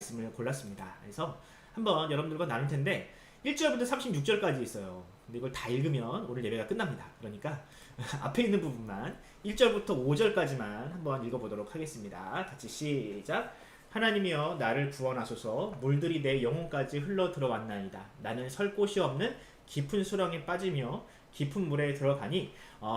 말씀을 골랐습니다. 그래서 한번 여러분들과 나눌 텐데 1절부터 36절까지 있어요. 근데 이걸 다 읽으면 오늘 예배가 끝납니다. 그러니까 앞에 있는 부분만 1절부터 5절까지만 한번 읽어보도록 하겠습니다. 같이 시작. 하나님이여 나를 구원하소서. 물들이 내 영혼까지 흘러 들어왔나이다. 나는 설 곳이 없는 깊은 수렁에 빠지며 깊은 물에 들어가니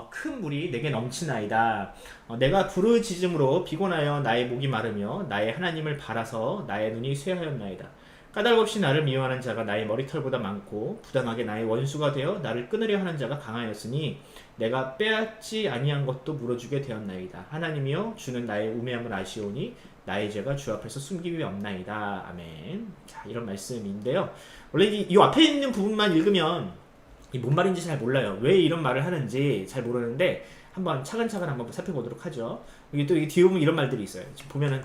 큰 물이 내게 넘치나이다. 내가 부르짖음으로 피곤하여 나의 목이 마르며 나의 하나님을 바라서 나의 눈이 쇠하였나이다. 까닭없이 나를 미워하는 자가 나의 머리털보다 많고 부당하게 나의 원수가 되어 나를 끊으려 하는 자가 강하였으니 내가 빼앗지 아니한 것도 물어주게 되었나이다. 하나님이여 주는 나의 우매함을 아시오니 나의 죄가 주 앞에서 숨김이 없나이다. 아멘. 자, 이런 말씀인데요. 원래 이 앞에 있는 부분만 읽으면 뭔 말인지 잘 몰라요. 왜 이런 말을 하는지 잘 모르는데 한번 차근차근 한번 살펴보도록 하죠. 여기 또 뒤에 보면 이런 말들이 있어요. 지금 보면은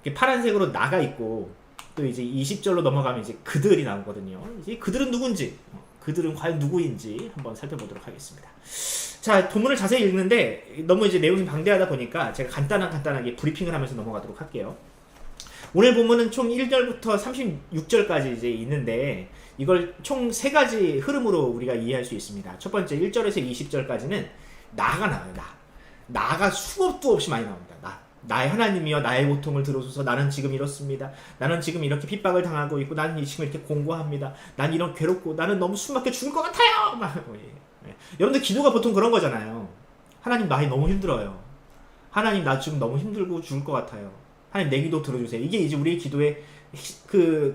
이렇게 파란색으로 나가 있고 또 이제 20절로 넘어가면 이제 그들이 나오거든요. 이제 그들은 누군지, 그들은 과연 누구인지 한번 살펴보도록 하겠습니다. 자, 본문을 자세히 읽는데 너무 이제 내용이 방대하다 보니까 제가 간단하게 브리핑을 하면서 넘어가도록 할게요. 오늘 본문은 총 1절부터 36절까지 이제 있는데 이걸 총 3가지 흐름으로 우리가 이해할 수 있습니다. 첫 번째 1절에서 20절까지는 나가 나와요. 나가 수업도 없이 많이 나옵니다. 나의 하나님이여 나의 고통을 들어줘서 나는 지금 이렇습니다. 나는 지금 이렇게 핍박을 당하고 있고 나는 지금 이렇게 공고합니다. 난 이런 괴롭고 나는 너무 숨막혀 죽을 것 같아요. 여러분들 기도가 보통 그런 거잖아요. 하나님 나 너무 힘들어요. 하나님 나 지금 너무 힘들고 죽을 것 같아요. 하나님 내 기도 들어주세요. 이게 이제 우리의 기도의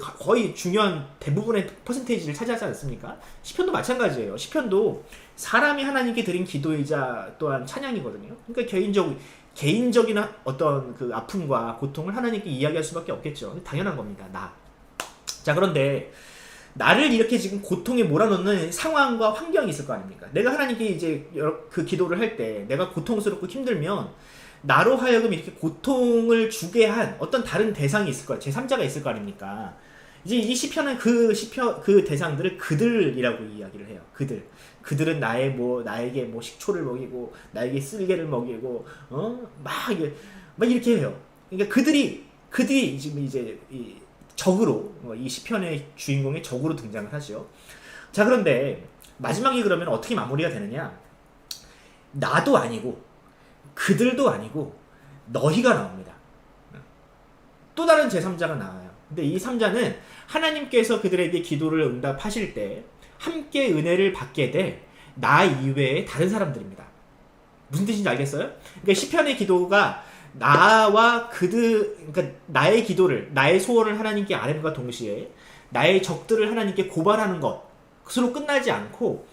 거의 중요한 대부분의 퍼센테이지를 차지하지 않습니까? 시편도 마찬가지예요. 시편도 사람이 하나님께 드린 기도이자 또한 찬양이거든요. 그러니까 개인적인 어떤 그 아픔과 고통을 하나님께 이야기할 수밖에 없겠죠. 당연한 겁니다. 자, 그런데 나를 이렇게 지금 고통에 몰아넣는 상황과 환경이 있을 거 아닙니까? 내가 하나님께 이제 그 기도를 할 때 내가 고통스럽고 힘들면 나로 하여금 이렇게 고통을 주게 한 어떤 다른 대상이 있을 거야. 제3자가 있을 거 아닙니까? 이제 이 시편은 그 대상들을 그들이라고 이야기를 해요. 그들은 나에게 식초를 먹이고 나에게 쓸개를 먹이고 막 이렇게 해요. 그러니까 그들이 지금 이제 적으로 이 시편의 주인공의 적으로 등장을 하죠. 자, 그런데 마지막에 그러면 어떻게 마무리가 되느냐? 나도 아니고 그들도 아니고 너희가 나옵니다. 또 다른 제3자가 나와요. 근데 이 3자는 하나님께서 그들에게 기도를 응답하실 때 함께 은혜를 받게 될 나 이외의 다른 사람들입니다. 무슨 뜻인지 알겠어요? 그러니까 시편의 기도가 그러니까 나의 기도를, 나의 소원을 하나님께 아뢰음과 동시에 나의 적들을 하나님께 고발하는 것으로 끝나지 않고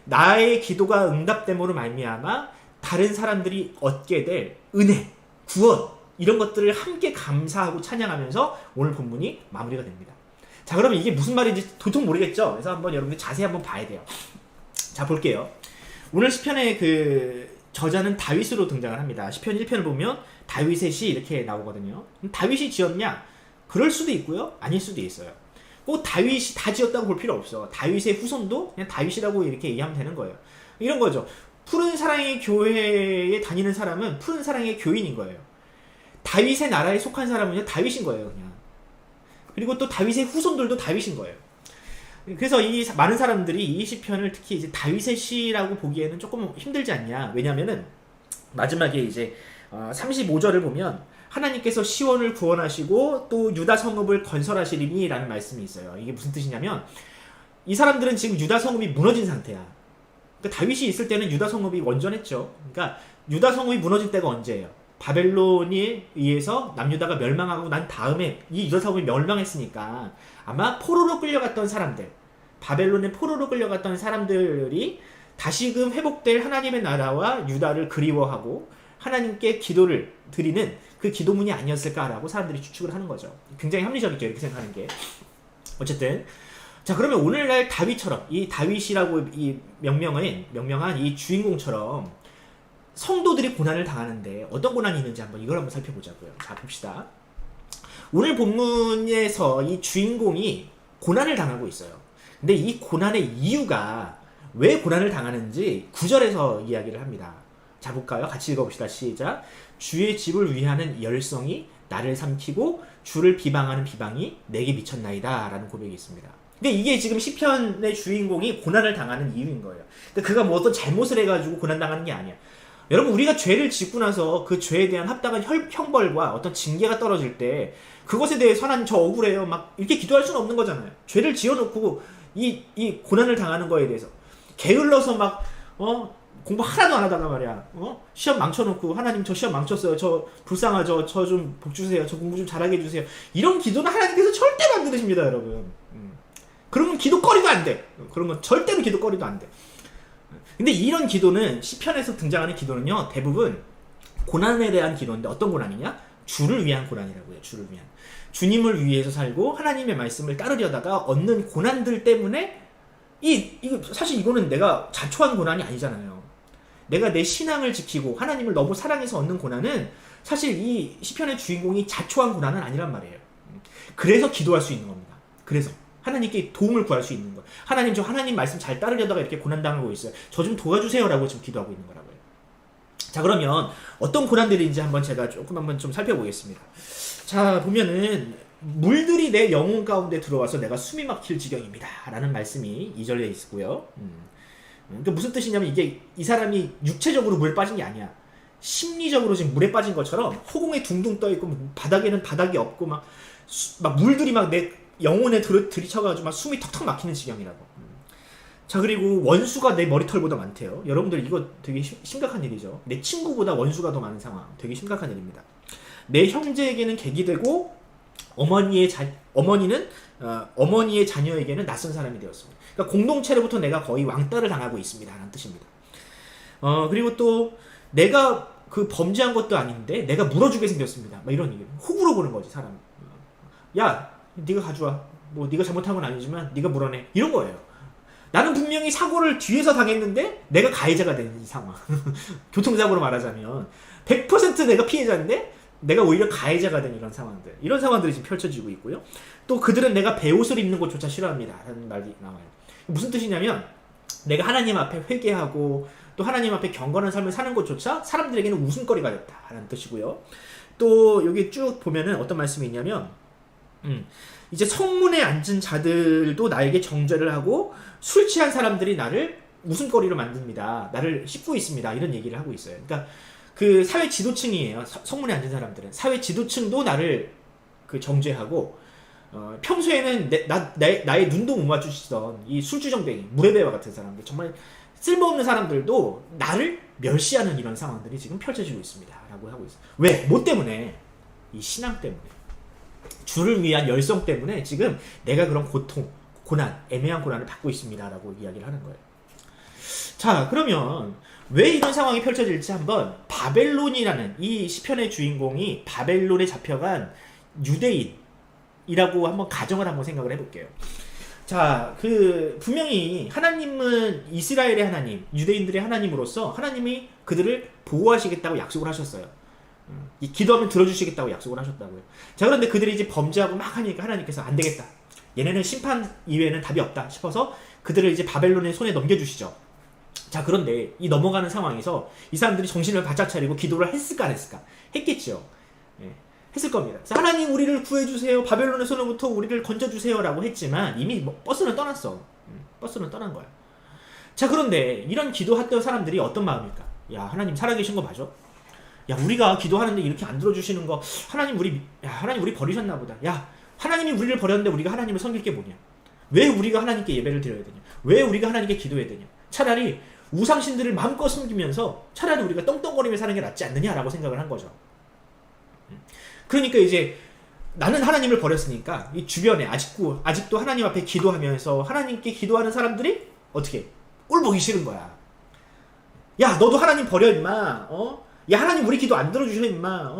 나의 기도가 응답됨으로 말미암아 다른 사람들이 얻게 될 은혜, 구원 이런 것들을 함께 감사하고 찬양하면서 오늘 본문이 마무리가 됩니다. 자, 그러면 이게 무슨 말인지 도통 모르겠죠? 그래서 한번 여러분들 자세히 한번 봐야 돼요. 자, 볼게요. 오늘 시편의 저자는 다윗으로 등장을 합니다. 시편 1편을 보면 다윗의 시 이렇게 나오거든요. 다윗이 지었냐? 그럴 수도 있고요. 아닐 수도 있어요. 꼭 다윗이 다 지었다고 볼 필요 없어. 다윗의 후손도 그냥 다윗이라고 이렇게 이해하면 되는 거예요. 이런 거죠. 푸른 사랑의 교회에 다니는 사람은 푸른 사랑의 교인인 거예요. 다윗의 나라에 속한 사람은요, 다윗인 거예요, 그냥. 그리고 또 다윗의 후손들도 다윗인 거예요. 그래서 이 많은 사람들이 이 시편을 특히 이제 다윗의 시라고 보기에는 조금 힘들지 않냐. 왜냐면은 마지막에 이제 35절을 보면 하나님께서 시온을 구원하시고 또 유다 성읍을 건설하시리니 라는 말씀이 있어요. 이게 무슨 뜻이냐면 이 사람들은 지금 유다 성읍이 무너진 상태야. 그러니까 다윗이 있을 때는 유다 성읍이 원전했죠. 그러니까 유다 성읍이 무너질 때가 언제예요? 바벨론에 의해서 남유다가 멸망하고 난 다음에 이 유다 성읍이 멸망했으니까 아마 포로로 끌려갔던 사람들, 바벨론에 포로로 끌려갔던 사람들이 다시금 회복될 하나님의 나라와 유다를 그리워하고 하나님께 기도를 드리는 그 기도문이 아니었을까라고 사람들이 추측을 하는 거죠. 굉장히 합리적이죠, 이렇게 생각하는 게. 어쨌든 자, 그러면 오늘날 다윗처럼 이 다윗이라고 이 명명한 이 주인공처럼 성도들이 고난을 당하는데 어떤 고난이 있는지 이걸 한번 살펴보자고요. 자, 봅시다. 오늘 본문에서 이 주인공이 고난을 당하고 있어요. 근데 이 고난의 이유가 왜 고난을 당하는지 9절에서 이야기를 합니다. 자, 볼까요? 같이 읽어봅시다. 시작. 주의 집을 위하는 열성이 나를 삼키고 주를 비방하는 비방이 내게 미쳤나이다 라는 고백이 있습니다. 근데 이게 지금 시편의 주인공이 고난을 당하는 이유인 거예요. 그러니까 그가 뭐 어떤 잘못을 해가지고 고난당하는 게 아니야. 여러분, 우리가 죄를 짓고 나서 그 죄에 대한 합당한 형벌과 어떤 징계가 떨어질 때 그것에 대해서 하나님 저 억울해요 막 이렇게 기도할 수는 없는 거잖아요. 죄를 지어놓고 이 고난을 당하는 거에 대해서 게을러서 막 공부 하나도 안 하다가 말이야 시험 망쳐놓고 하나님 저 시험 망쳤어요, 저 불쌍하죠, 저 좀 복 주세요, 저 공부 좀 잘하게 해주세요, 이런 기도는 하나님께서 절대 안 들으십니다, 여러분. 그런 건 기도거리도 안 돼. 그런 건 절대로 기도거리도 안 돼. 근데 이런 기도는 시편에서 등장하는 기도는요, 대부분 고난에 대한 기도인데 어떤 고난이냐? 주를 위한 고난이라고 해요. 주를 위한. 주님을 위해서 살고 하나님의 말씀을 따르려다가 얻는 고난들 때문에 이거 사실 이거는 내가 자초한 고난이 아니잖아요. 내가 내 신앙을 지키고 하나님을 너무 사랑해서 얻는 고난은 사실 이 시편의 주인공이 자초한 고난은 아니란 말이에요. 그래서 기도할 수 있는 겁니다. 그래서 하나님께 도움을 구할 수 있는 거예요. 하나님, 저 하나님 말씀 잘 따르려다가 이렇게 고난당하고 있어요. 저 좀 도와주세요 라고 지금 기도하고 있는 거라고요. 자, 그러면 어떤 고난들인지 한번 제가 조금 한번 좀 살펴보겠습니다. 자, 보면은 물들이 내 영혼 가운데 들어와서 내가 숨이 막힐 지경입니다 라는 말씀이 2절에 있고요. 그러니까 무슨 뜻이냐면 이게 이 사람이 육체적으로 물에 빠진 게 아니야. 심리적으로 지금 물에 빠진 것처럼 허공에 둥둥 떠있고 바닥에는 바닥이 없고 막 물들이 막 내 영혼에 들이쳐가지고 막 숨이 턱턱 막히는 지경이라고. 자, 그리고 원수가 내 머리털보다 많대요. 여러분들 이거 되게 심각한 일이죠. 내 친구보다 원수가 더 많은 상황. 되게 심각한 일입니다. 내 형제에게는 객이 되고 어머니는 어머니의 자녀에게는 낯선 사람이 되었습니다. 그러니까 공동체로부터 내가 거의 왕따를 당하고 있습니다 라는 뜻입니다. 그리고 또 내가 그 범죄한 것도 아닌데 내가 물어주게 생겼습니다. 막 이런 얘기. 호구로 보는 거지, 사람. 야, 네가 가져와. 뭐 네가 잘못한 건 아니지만 네가 물어내. 이런 거예요. 나는 분명히 사고를 뒤에서 당했는데 내가 가해자가 되는 이 상황. 교통사고로 말하자면 100% 내가 피해자인데 내가 오히려 가해자가 된 이런 상황들. 이런 상황들이 지금 펼쳐지고 있고요. 또 그들은 내가 배옷을 입는 것조차 싫어합니다 라는 말이 나와요. 무슨 뜻이냐면 내가 하나님 앞에 회개하고 또 하나님 앞에 경건한 삶을 사는 것조차 사람들에게는 웃음거리가 됐다라는 뜻이고요. 또 여기 쭉 보면은 어떤 말씀이 있냐면 이제 성문에 앉은 자들도 나에게 정죄를 하고 술 취한 사람들이 나를 웃음거리로 만듭니다. 나를 씹고 있습니다. 이런 얘기를 하고 있어요. 그러니까 그 사회 지도층이에요. 성문에 앉은 사람들은 사회 지도층도 나를 그 정죄하고 평소에는 나의 눈도 못 맞추시던 이 술주정뱅이, 무례배와 같은 사람들, 정말 쓸모없는 사람들도 나를 멸시하는 이런 상황들이 지금 펼쳐지고 있습니다 라고 하고 있어요. 왜? 뭐 때문에? 이 신앙 때문에, 주를 위한 열성 때문에 지금 내가 그런 고통, 고난, 애매한 고난을 받고 있습니다 라고 이야기를 하는 거예요. 자, 그러면 왜 이런 상황이 펼쳐질지 한번 바벨론이라는 이 시편의 주인공이 바벨론에 잡혀간 유대인이라고 한번 가정을 한번 생각을 해볼게요. 자, 분명히 하나님은 이스라엘의 하나님, 유대인들의 하나님으로서 하나님이 그들을 보호하시겠다고 약속을 하셨어요. 기도하면 들어주시겠다고 약속을 하셨다고요. 자, 그런데 그들이 이제 범죄하고 막 하니까 하나님께서 안 되겠다, 얘네는 심판 이외에는 답이 없다 싶어서 그들을 이제 바벨론의 손에 넘겨주시죠. 자, 그런데 이 넘어가는 상황에서 이 사람들이 정신을 바짝 차리고 기도를 했을까 안 했을까? 했겠죠. 예, 했을 겁니다. 그래서 하나님 우리를 구해주세요, 바벨론의 손으로부터 우리를 건져주세요 라고 했지만 이미 버스는 떠났어. 버스는 떠난 거야. 자, 그런데 이런 기도했던 사람들이 어떤 마음일까? 야, 하나님 살아계신 거 맞아? 야, 우리가 기도하는데 이렇게 안 들어주시는 거 하나님 우리 버리셨나 보다. 야, 하나님이 우리를 버렸는데 우리가 하나님을 섬길 게 뭐냐? 왜 우리가 하나님께 예배를 드려야 되냐? 왜 우리가 하나님께 기도해야 되냐? 차라리 우상신들을 마음껏 섬기면서 차라리 우리가 떵떵거리며 사는 게 낫지 않느냐라고 생각을 한 거죠. 그러니까 이제 나는 하나님을 버렸으니까 이 주변에 아직도 하나님 앞에 기도하면서 하나님께 기도하는 사람들이 어떻게 꼴 보기 싫은 거야. 야, 너도 하나님 버려 임마. 야, 하나님 우리 기도 안 들어주셔 임마.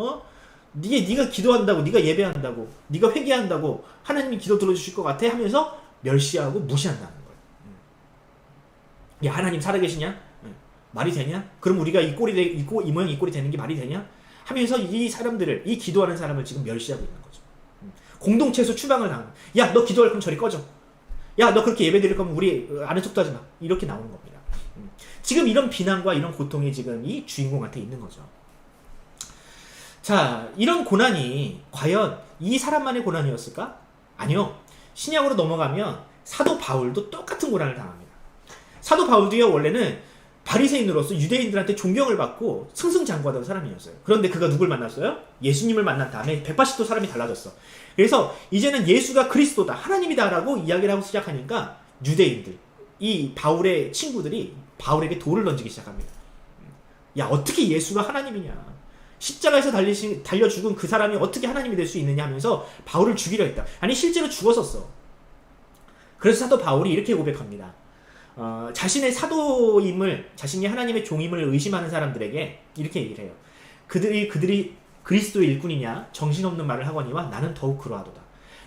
네가 기도한다고, 네가 예배한다고, 네가 회개한다고 하나님이 기도 들어주실 것 같아 하면서 멸시하고 무시한다는 거예요. 야, 하나님 살아계시냐? 말이 되냐? 그럼 우리가 이 모양 이 꼴이 되는 게 말이 되냐? 하면서 이 사람들을, 이 기도하는 사람을 지금 멸시하고 있는 거죠. 공동체에서 추방을 당하는. 야, 너 기도할 거면 저리 꺼져. 야, 너 그렇게 예배 드릴 거면 우리 아는 척도 하지 마. 이렇게 나오는 겁니다. 지금 이런 비난과 이런 고통이 지금 이 주인공한테 있는 거죠. 자, 이런 고난이 과연 이 사람만의 고난이었을까? 아니요. 신약으로 넘어가면 사도 바울도 똑같은 고난을 당합니다. 사도 바울도요, 원래는 바리새인으로서 유대인들한테 존경을 받고 승승장구하던 사람이었어요. 그런데 그가 누굴 만났어요? 예수님을 만난 다음에 180도 사람이 달라졌어. 그래서 이제는 예수가 그리스도다, 하나님이다라고 이야기를 하고 시작하니까 유대인들, 이 바울의 친구들이 바울에게 돌을 던지기 시작합니다. 야, 어떻게 예수가 하나님이냐? 십자가에서 달려 죽은 그 사람이 어떻게 하나님이 될 수 있느냐 하면서 바울을 죽이려 했다. 아니, 실제로 죽었었어. 그래서 사도 바울이 이렇게 고백합니다. 자신의 사도임을, 자신이 하나님의 종임을 의심하는 사람들에게 이렇게 얘기를 해요. 그들이 그리스도의 일꾼이냐 정신없는 말을 하거니와 나는 더욱 그러하도다.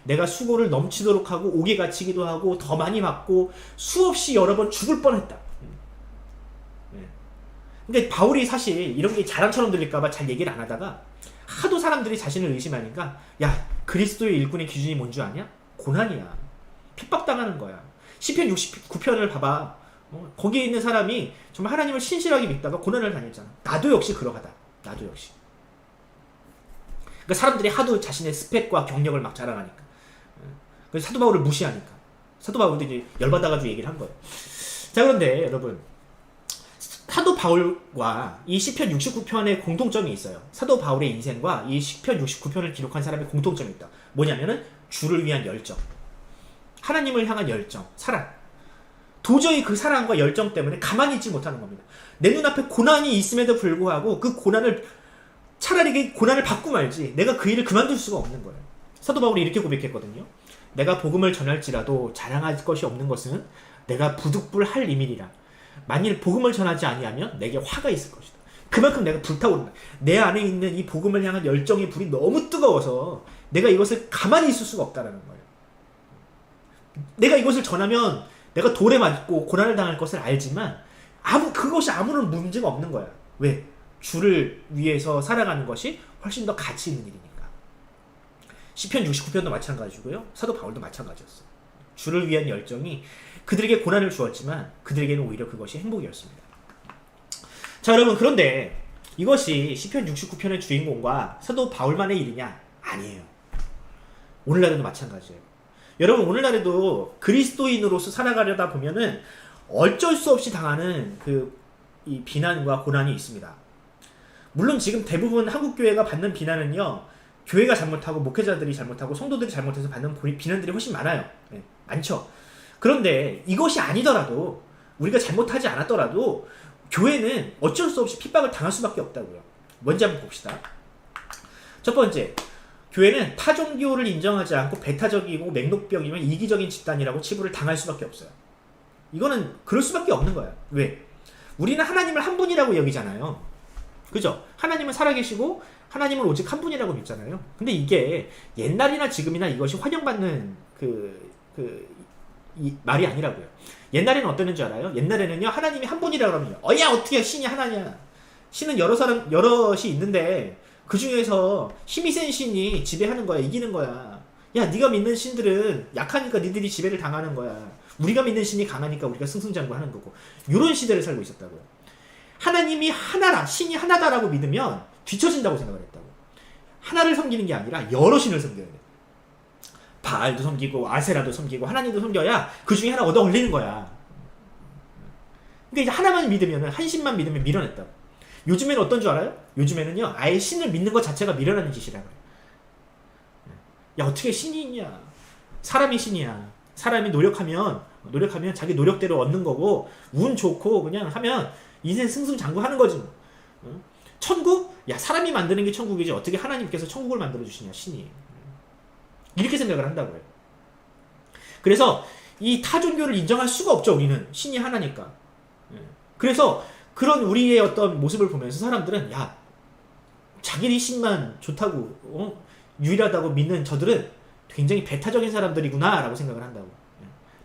내가 수고를 넘치도록 하고 옥에 갇히기도 하고 더 많이 맞고 수없이 여러 번 죽을 뻔했다. 그러니까 바울이 사실 이런 게 자랑처럼 들릴까봐 잘 얘기를 안 하다가 하도 사람들이 자신을 의심하니까, 야, 그리스도의 일꾼의 기준이 뭔 줄 아냐? 고난이야. 핍박당하는 거야. 시편 69편을 봐봐. 거기에 있는 사람이 정말 하나님을 신실하게 믿다가 고난을 당했잖아. 나도 역시 그러하다. 나도 역시. 그러니까 사람들이 하도 자신의 스펙과 경력을 막 자랑하니까. 그래서 사도 바울을 무시하니까. 사도 바울도 이제 열받아가지고 얘기를 한 거예요. 자, 그런데 여러분, 사도 바울과 이 시편 69편의 공통점이 있어요. 사도 바울의 인생과 이 시편 69편을 기록한 사람의 공통점이 있다. 뭐냐면은 주를 위한 열정, 하나님을 향한 열정, 사랑. 도저히 그 사랑과 열정 때문에 가만히 있지 못하는 겁니다. 내 눈앞에 고난이 있음에도 불구하고 그 고난을, 차라리 그 고난을 받고 말지 내가 그 일을 그만둘 수가 없는 거예요. 사도 바울이 이렇게 고백했거든요. 내가 복음을 전할지라도 자랑할 것이 없는 것은 내가 부득불할 이밀이라. 만일 복음을 전하지 아니하면 내게 화가 있을 것이다. 그만큼 내가 불타오른다. 내 안에 있는 이 복음을 향한 열정의 불이 너무 뜨거워서 내가 이것을 가만히 있을 수가 없다는 거예요. 내가 이것을 전하면 내가 돌에 맞고 고난을 당할 것을 알지만 그것이 아무런 문제가 없는 거야. 왜? 주를 위해서 살아가는 것이 훨씬 더 가치 있는 일이니까. 시편 69편도 마찬가지고요. 사도 바울도 마찬가지였어요. 주를 위한 열정이 그들에게 고난을 주었지만 그들에게는 오히려 그것이 행복이었습니다. 자, 여러분, 그런데 이것이 시편 69편의 주인공과 사도 바울만의 일이냐? 아니에요. 오늘날에도 마찬가지예요. 여러분, 오늘날에도 그리스도인으로서 살아가려다 보면은 어쩔 수 없이 당하는 이 비난과 고난이 있습니다. 물론 지금 대부분 한국교회가 받는 비난은요, 교회가 잘못하고 목회자들이 잘못하고 성도들이 잘못해서 받는 비난들이 훨씬 많아요. 네, 많죠. 그런데 이것이 아니더라도, 우리가 잘못하지 않았더라도 교회는 어쩔 수 없이 핍박을 당할 수밖에 없다고요. 뭔지 한번 봅시다. 첫 번째, 교회는 타종교를 인정하지 않고 배타적이고 맹독병이면 이기적인 집단이라고 치부를 당할 수밖에 없어요. 이거는 그럴 수밖에 없는 거야. 왜? 우리는 하나님을 한 분이라고 여기잖아요. 그죠? 하나님은 살아계시고 하나님은 오직 한 분이라고 믿잖아요. 근데 이게 옛날이나 지금이나 이것이 환영받는 이 말이 아니라고요. 옛날에는 어땠는 줄 알아요? 옛날에는요, 하나님이 한 분이라고 하면, 야, 어떻게 신이 하나냐? 신은 여럿이 있는데 그 중에서 힘이 센 신이 지배하는 거야, 이기는 거야. 야, 네가 믿는 신들은 약하니까 니들이 지배를 당하는 거야. 우리가 믿는 신이 강하니까 우리가 승승장구하는 거고. 이런 시대를 살고 있었다고요. 하나님이 하나라, 신이 하나다라고 믿으면 뒤처진다고 생각을 했다고. 하나를 섬기는 게 아니라 여러 신을 섬겨야 돼. 바알도 섬기고 아세라도 섬기고 하나님도 섬겨야 그 중에 하나 얻어 올리는 거야. 그러니까 이제 하나만 믿으면, 한 신만 믿으면 밀어냈다고. 요즘에는 어떤 줄 알아요? 요즘에는요, 아예 신을 믿는 것 자체가 밀어내는 짓이라 그래요. 야, 어떻게 신이 있냐? 사람이 신이야. 사람이 노력하면 자기 노력대로 얻는 거고, 운 좋고 그냥 하면 인생 승승장구하는 거지. 천국? 야, 사람이 만드는 게 천국이지 어떻게 하나님께서 천국을 만들어주시냐, 신이. 이렇게 생각을 한다고요. 그래서 이 타종교를 인정할 수가 없죠. 우리는 신이 하나니까. 그래서 그런 우리의 어떤 모습을 보면서 사람들은, 야, 자기네 신만 좋다고 유일하다고 믿는 저들은 굉장히 배타적인 사람들이구나 라고 생각을 한다고.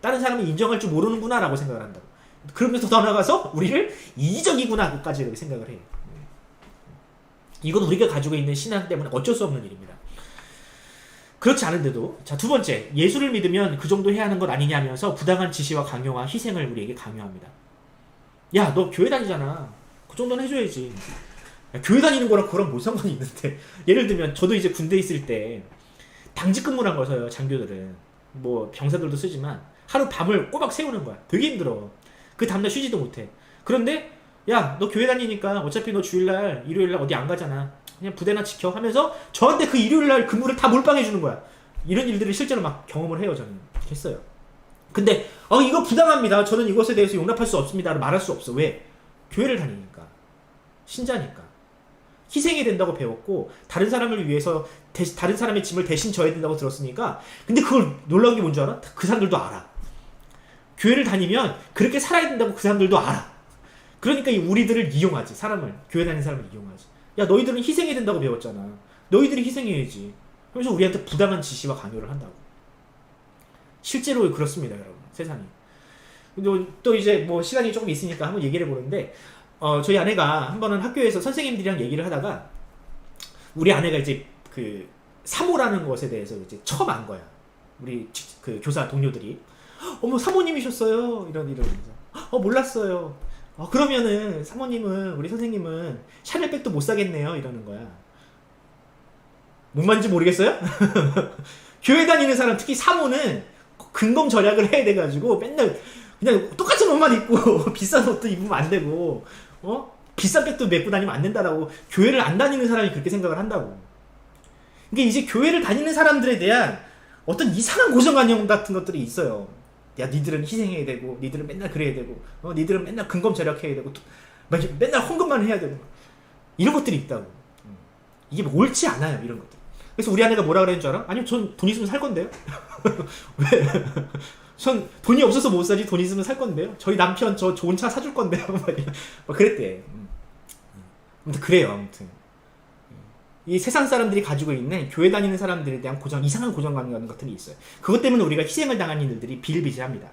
다른 사람이 인정할 줄 모르는구나 라고 생각을 한다고. 그러면서 더 나아가서 우리를 이기적이구나 까지 이렇게 생각을 해요. 이건 우리가 가지고 있는 신앙 때문에 어쩔 수 없는 일입니다. 그렇지 않은데도, 자, 두 번째, 예수를 믿으면 그 정도 해야 하는 것 아니냐 하면서 부당한 지시와 강요와 희생을 우리에게 강요합니다. 야, 너 교회 다니잖아. 그 정도는 해줘야지. 야, 교회 다니는 거랑 그런 뭔 상관이 있는데. 예를 들면 저도 이제 군대 있을 때 당직 근무란 걸 써요. 장교들은 뭐 병사들도 쓰지만 하루 밤을 꼬박 세우는 거야. 되게 힘들어. 그 다음날 쉬지도 못해. 그런데 야 너 교회 다니니까 어차피 너 주일날 일요일날 어디 안 가잖아. 그냥 부대나 지켜 하면서 저한테 그 일요일날 근무를 다 몰빵해 주는 거야. 이런 일들을 실제로 막 경험을 해요. 저는 했어요. 근데 이거 부당합니다. 저는 이것에 대해서 용납할 수 없습니다. 말할 수 없어. 왜? 교회를 다니니까. 신자니까. 희생이 된다고 배웠고 다른 사람을 위해서 다른 사람의 짐을 대신 져야 된다고 들었으니까. 근데 그걸 놀라운 게 뭔 줄 알아? 그 사람들도 알아. 교회를 다니면 그렇게 살아야 된다고 그 사람들도 알아. 그러니까 우리들을 이용하지. 교회 다니는 사람을 이용하지. 야 너희들은 희생해야 된다고 배웠잖아. 너희들이 희생해야지. 그래서 우리한테 부당한 지시와 강요를 한다고. 실제로 그렇습니다, 여러분. 세상이. 또 이제 뭐 시간이 조금 있으니까 한번 얘기를 해보는데, 저희 아내가 한 번은 학교에서 선생님들이랑 얘기를 하다가, 우리 아내가 이제 그 사모라는 것에 대해서 이제 처음 안 거야. 우리 그 교사 동료들이. 어머, 사모님이셨어요. 이러면서. 몰랐어요. 그러면은 사모님은, 우리 선생님은 샤넬백도 못 사겠네요. 이러는 거야. 뭔 말인지 모르겠어요? 교회 다니는 사람, 특히 사모는 근검 절약을 해야 돼가지고 맨날 그냥 똑같은 옷만 입고 비싼 옷도 입으면 안 되고 비싼 백도 메고 다니면 안 된다라고 교회를 안 다니는 사람이 그렇게 생각을 한다고. 이게 이제 교회를 다니는 사람들에 대한 어떤 이상한 고정관념 같은 것들이 있어요. 야 니들은 희생해야 되고 니들은 맨날 그래야 되고 니들은 맨날 근검 절약해야 되고 맨날 헌금만 해야 되고 이런 것들이 있다고. 이게 뭐 옳지 않아요, 이런 것들. 그래서 우리 아내가 뭐라 그랬는 줄 알아? 아니요, 전 돈 있으면 살 건데요. 왜? 전 돈이 없어서 못 사지 돈 있으면 살 건데요. 저희 남편 저 좋은 차 사줄 건데요. 막 그랬대. 아무튼 그래요. 아무튼 이 세상 사람들이 가지고 있는 교회 다니는 사람들에 대한 이상한 고정관념 같은 것들이 있어요. 그것 때문에 우리가 희생을 당한 일들이 비일비재합니다.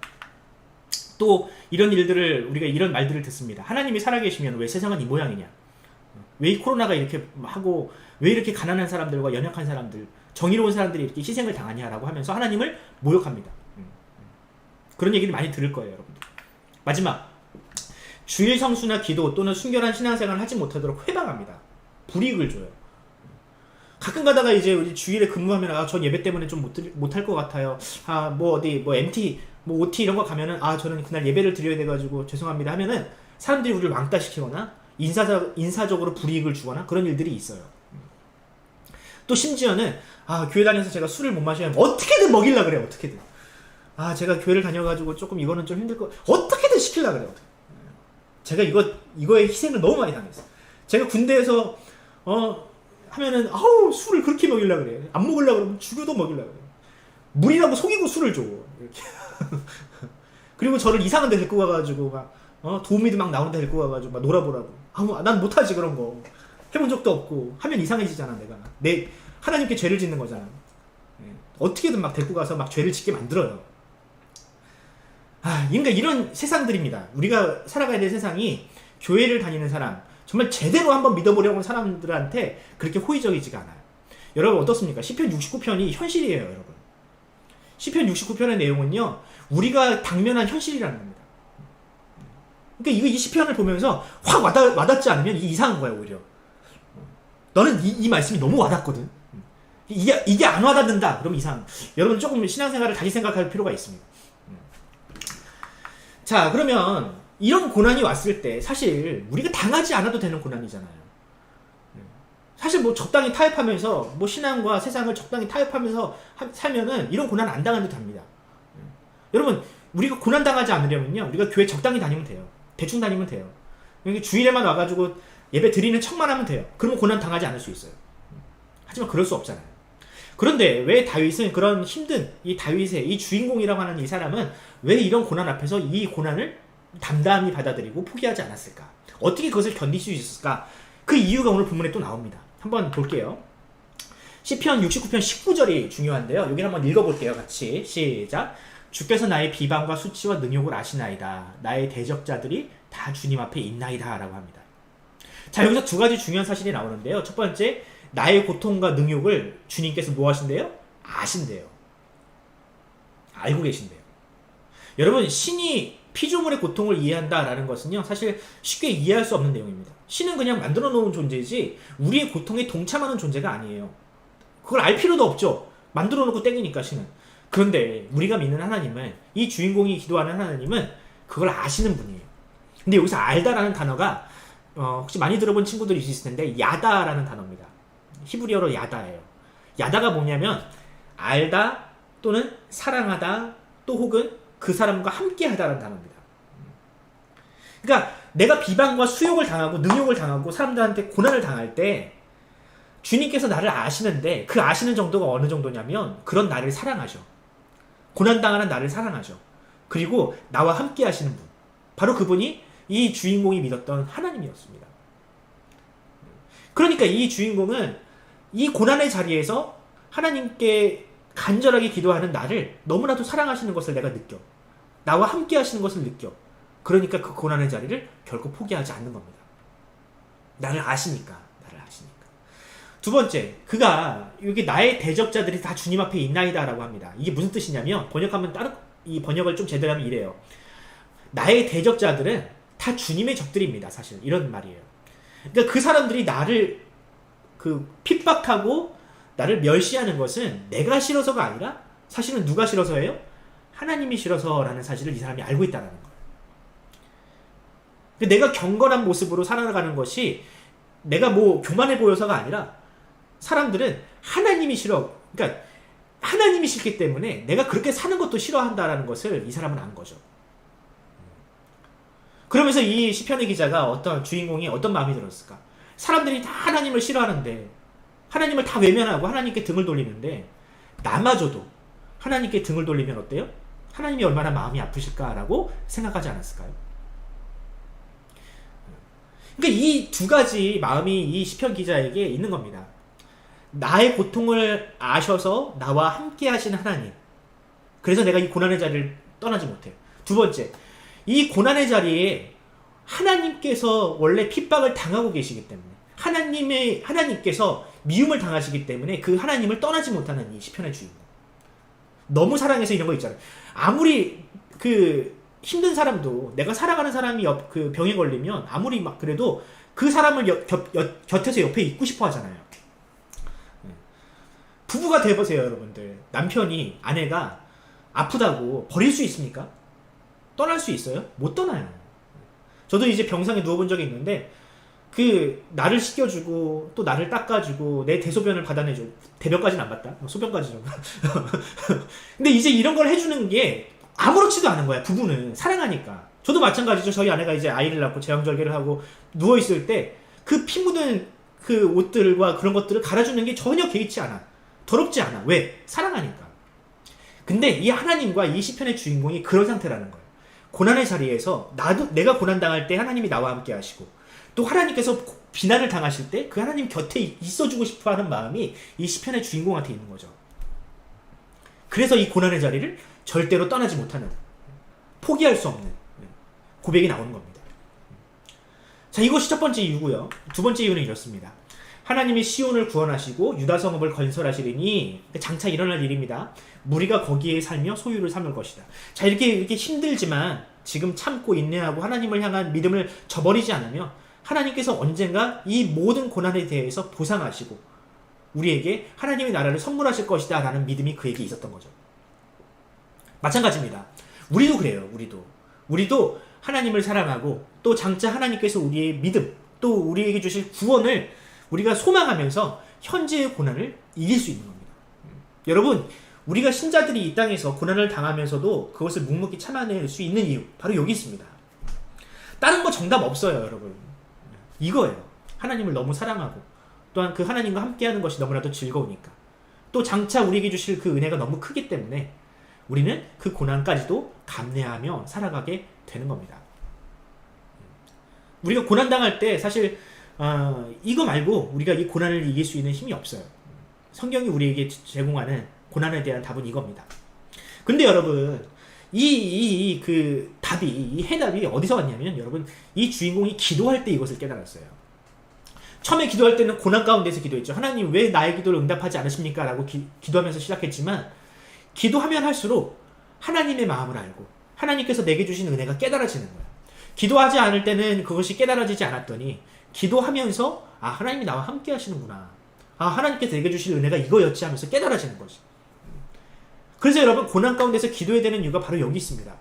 또 이런 일들을 우리가 이런 말들을 듣습니다. 하나님이 살아계시면 왜 세상은 이 모양이냐? 왜 이 코로나가 이렇게 하고 왜 이렇게 가난한 사람들과 연약한 사람들, 정의로운 사람들이 이렇게 희생을 당하냐라고 하면서 하나님을 모욕합니다. 그런 얘기를 많이 들을 거예요, 여러분들. 마지막, 주일 성수나 기도 또는 순결한 신앙생활을 하지 못하도록 회방합니다. 불이익을 줘요. 가끔 가다가 이제 우리 주일에 근무하면 전 예배 때문에 좀 못할 것 같아요. MT, OT 이런 거 가면은 저는 그날 예배를 드려야 돼가지고 죄송합니다 하면은 사람들이 우리를 왕따시키거나 인사적으로 불이익을 주거나 그런 일들이 있어요. 또 심지어는 교회 다녀서 제가 술을 못 마시면 어떻게든 먹이려 그래요. 어떻게든. 제가 교회를 다녀가지고 조금 이거는 좀 힘들 거 어떻게든 시키려 그래요. 제가 이거에 희생을 너무 많이 당했어요. 제가 군대에서 하면은 술을 그렇게 먹이려 그래. 안 먹으려 그러면 죽여도 먹이려 그래. 물이라고 속이고 술을 줘. 이렇게. 그리고 저를 이상한 데 데리고 가가지고 막 도우미도 막 나오는 데 데리고 가가지고 막 놀아보라고. 난 못하지 그런 거. 해본 적도 없고 하면 이상해지잖아. 내가 하나님께 죄를 짓는 거잖아. 어떻게든 막 데리고 가서 막 죄를 짓게 만들어요. 그러니까 이런 세상들입니다. 우리가 살아가야 될 세상이 교회를 다니는 사람, 정말 제대로 한번 믿어보려고 하는 사람들한테 그렇게 호의적이지가 않아요. 여러분 어떻습니까? 시편 69편이 현실이에요, 여러분. 시편 69편의 내용은요, 우리가 당면한 현실이라는 겁니다. 그러니까 이 시편을 보면서 확 와닿지 않으면 이게 이상한 거야, 오히려. 너는 이 말씀이 너무 와닿거든. 이게 안 와닿는다. 그럼 이상. 여러분 조금 신앙생활을 다시 생각할 필요가 있습니다. 자, 그러면 이런 고난이 왔을 때 사실 우리가 당하지 않아도 되는 고난이잖아요. 사실 뭐 적당히 타협하면서 뭐 신앙과 세상을 적당히 타협하면서 살면은 이런 고난 안 당해도 됩니다. 여러분 우리가 고난 당하지 않으려면요, 우리가 교회 적당히 다니면 돼요. 대충 다니면 돼요. 여기 주일에만 와가지고 예배 드리는 척만 하면 돼요. 그러면 고난 당하지 않을 수 있어요. 하지만 그럴 수 없잖아요. 그런데 왜 다윗은 그런 힘든 이 다윗의 이 주인공이라고 하는 이 사람은 왜 이런 고난 앞에서 이 고난을 담담히 받아들이고 포기하지 않았을까? 어떻게 그것을 견딜 수 있었을까? 그 이유가 오늘 본문에 또 나옵니다. 한번 볼게요. 시편 69편 19절이 중요한데요. 여기 한번 읽어볼게요. 같이 시작. 주께서 나의 비방과 수치와 능욕을 아시나이다. 나의 대적자들이 다 주님 앞에 있나이다 라고 합니다. 자, 여기서 두 가지 중요한 사실이 나오는데요. 첫 번째, 나의 고통과 능욕을 주님께서 뭐 하신대요? 아신대요. 알고 계신대요. 여러분, 신이 피조물의 고통을 이해한다라는 것은요, 사실 쉽게 이해할 수 없는 내용입니다. 신은 그냥 만들어 놓은 존재지 우리의 고통에 동참하는 존재가 아니에요. 그걸 알 필요도 없죠. 만들어 놓고 땡기니까 신은. 그런데 우리가 믿는 하나님은, 이 주인공이 기도하는 하나님은 그걸 아시는 분이에요. 근데 여기서 알다라는 단어가 혹시 많이 들어본 친구들이 있을 텐데 야다라는 단어입니다. 히브리어로 야다예요. 야다가 뭐냐면 알다 또는 사랑하다 또 혹은 그 사람과 함께하다라는 단어입니다. 그러니까 내가 비방과 수욕을 당하고 능욕을 당하고 사람들한테 고난을 당할 때 주님께서 나를 아시는데 그 아시는 정도가 어느 정도냐면 그런 나를 사랑하셔. 고난당하는 나를 사랑하셔. 그리고 나와 함께 하시는 분. 바로 그분이 이 주인공이 믿었던 하나님이었습니다. 그러니까 이 주인공은 이 고난의 자리에서 하나님께 간절하게 기도하는 나를 너무나도 사랑하시는 것을 내가 느껴. 나와 함께 하시는 것을 느껴. 그러니까 그 고난의 자리를 결코 포기하지 않는 겁니다. 나를 아시니까. 두 번째, 그가 여기 나의 대적자들이 다 주님 앞에 있나이다 라고 합니다. 이게 무슨 뜻이냐면 번역하면 이 번역을 좀 제대로 하면 이래요. 나의 대적자들은 다 주님의 적들입니다. 사실 이런 말이에요. 그러니까 그 사람들이 나를 핍박하고 나를 멸시하는 것은 내가 싫어서가 아니라 사실은 누가 싫어서예요? 하나님이 싫어서라는 사실을 이 사람이 알고 있다는 거예요. 내가 경건한 모습으로 살아가는 것이 내가 뭐 교만해 보여서가 아니라 사람들은 하나님이 싫어. 그러니까 하나님이 싫기 때문에 내가 그렇게 사는 것도 싫어한다라는 것을 이 사람은 안 거죠. 그러면서 이 시편의 기자가 어떤 주인공이 어떤 마음이 들었을까? 사람들이 다 하나님을 싫어하는데 하나님을 다 외면하고 하나님께 등을 돌리는데 나마저도 하나님께 등을 돌리면 어때요? 하나님이 얼마나 마음이 아프실까라고 생각하지 않았을까요? 그러니까 이 두 가지 마음이 이 시편 기자에게 있는 겁니다. 나의 고통을 아셔서 나와 함께 하시는 하나님. 그래서 내가 이 고난의 자리를 떠나지 못해요. 두 번째, 이 고난의 자리에 하나님께서 원래 핍박을 당하고 계시기 때문에 하나님께서 미움을 당하시기 때문에 그 하나님을 떠나지 못하는 이 시편의 주인공. 너무 사랑해서 이런 거 있잖아요. 아무리 힘든 사람도 내가 사랑하는 사람이 병에 걸리면 아무리 막 그래도 그 사람을 곁에서 옆에 있고 싶어 하잖아요. 부부가 돼보세요, 여러분들. 남편이 아내가 아프다고 버릴 수 있습니까? 떠날 수 있어요? 못 떠나요. 저도 이제 병상에 누워본 적이 있는데 나를 씻겨주고 또 나를 닦아주고 내 대소변을 받아내주고 대변까지는 안 봤다. 소변까지 좀. 근데 이제 이런 걸 해주는 게 아무렇지도 않은 거야. 부부는 사랑하니까. 저도 마찬가지죠. 저희 아내가 이제 아이를 낳고 제왕절개를 하고 누워있을 때 그 피 묻은 그 옷들과 그런 것들을 갈아주는 게 전혀 개의치 않아. 더럽지 않아. 왜? 사랑하니까. 근데 이 하나님과 이 시편의 주인공이 그런 상태라는 거예요. 고난의 자리에서 내가 고난당할 때 하나님이 나와 함께 하시고 또 하나님께서 비난을 당하실 때 그 하나님 곁에 있어주고 싶어하는 마음이 이 시편의 주인공한테 있는 거죠. 그래서 이 고난의 자리를 절대로 떠나지 못하는, 포기할 수 없는 고백이 나오는 겁니다. 자, 이것이 첫 번째 이유고요. 두 번째 이유는 이렇습니다. 하나님이 시온을 구원하시고 유다 성읍을 건설하시리니 장차 일어날 일입니다. 무리가 거기에 살며 소유를 삼을 것이다. 자, 이렇게 힘들지만 지금 참고 인내하고 하나님을 향한 믿음을 저버리지 않으면 하나님께서 언젠가 이 모든 고난에 대해서 보상하시고 우리에게 하나님의 나라를 선물하실 것이다 라는 믿음이 그에게 있었던 거죠. 마찬가지입니다. 우리도 그래요. 우리도 하나님을 사랑하고 또 장차 하나님께서 우리의 믿음 또 우리에게 주실 구원을 우리가 소망하면서 현재의 고난을 이길 수 있는 겁니다. 여러분, 우리가 신자들이 이 땅에서 고난을 당하면서도 그것을 묵묵히 참아낼 수 있는 이유 바로 여기 있습니다. 다른 거 정답 없어요, 여러분. 이거예요. 하나님을 너무 사랑하고 또한 그 하나님과 함께하는 것이 너무나도 즐거우니까 또 장차 우리에게 주실 그 은혜가 너무 크기 때문에 우리는 그 고난까지도 감내하며 살아가게 되는 겁니다. 우리가 고난당할 때 사실 이거 말고 우리가 이 고난을 이길 수 있는 힘이 없어요. 성경이 우리에게 제공하는 고난에 대한 답은 이겁니다. 근데 여러분, 이 해답이 어디서 왔냐면, 여러분, 이 주인공이 기도할 때 이것을 깨달았어요. 처음에 기도할 때는 고난 가운데서 기도했죠. 하나님, 왜 나의 기도를 응답하지 않으십니까? 라고 기도하면서 시작했지만, 기도하면 할수록 하나님의 마음을 알고, 하나님께서 내게 주신 은혜가 깨달아지는 거예요. 기도하지 않을 때는 그것이 깨달아지지 않았더니, 기도하면서 하나님이 나와 함께 하시는구나. 하나님께서 내게 주실 은혜가 이거였지 하면서 깨달아지는 거지. 그래서 여러분 고난 가운데서 기도해야 되는 이유가 바로 여기 있습니다.